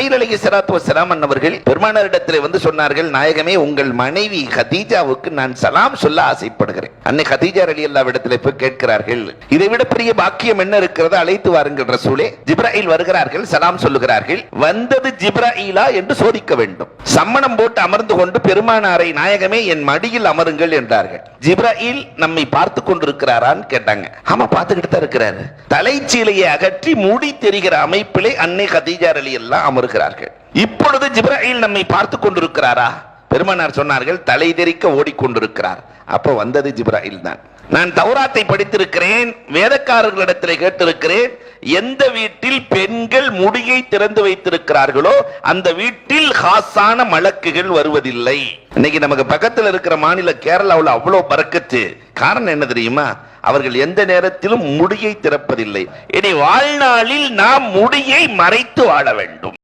ஜிப்ராயில் அலைஹிஸ்ஸலாத்து வஸ்ஸலாம் அவர்கள் பெருமானாரிடத்தில் வந்து சொன்னார்கள், நாயகமே, உங்கள் மனைவி கதீஜாவுக்கு நான் சலாம் சொல்ல ஆசைப்படுகிறேன். அன்னை கதீஜா ரலியல்லாஹு இடத்திலே போய் கேட்கிறார்கள், இதை விட பெரிய பாக்கியம் என்ன இருக்கிறது, அழைத்து வாருங்கள் ரசூலே. ஜிப்ராயில் வருகிறார்கள், சலாம் சொல்லுகிறார்கள். வந்தது ஜிப்ராயிலா என்று சோதிக்க வேண்டும். சம்மணம் போட்டு அமர்ந்து கொண்டு பெருமானாரை, நாயகமே என் மடியில் அமருங்கள் என்றார்கள். ஜிப்ராயில் நம்மை பார்த்து கொண்டிருக்கிறாரான்னு கேட்டாங்க. ஆமா, பார்த்துக்கிட்டு தான் இருக்கிறாரு. தலைச்சீலையை அகற்றி மூடி தெரிகிற அமைப்பிலே அன்னை கதீஜா ரலியல்லாஹு அமர்கிறார்கள். இப்பொழுது ஜிப்ராயில் நம்மை பார்த்து கொண்டிருக்கிறாரா? பெருமானார் சொன்னார்கள், தலை தெறிக்க ஓடிக்கொண்டிருக்கிறார். அப்ப வந்தது ஜிப்ராயில் தான். நான் தௌராத்தை படித்திருக்கிறேன், வேதக்காரர்களிடத்தில் கேட்டிருக்கிறேன், எந்த வீட்டில் பெண்கள் முடியை திறந்து வைத்திருக்கிறார்களோ அந்த வீட்டில் ஹாசான மலக்குகள் வருவதில்லை. இன்னைக்கு நமக்கு பக்கத்தில் இருக்கிற மாநில கேரளாவில் அவ்வளவு பரக்கத்து. காரணம் என்ன தெரியுமா? அவர்கள் எந்த நேரத்திலும் முடியை திறப்பதில்லை. இனி வாழ்நாளில் நாம் முடியை மறைத்து வாழ வேண்டும்.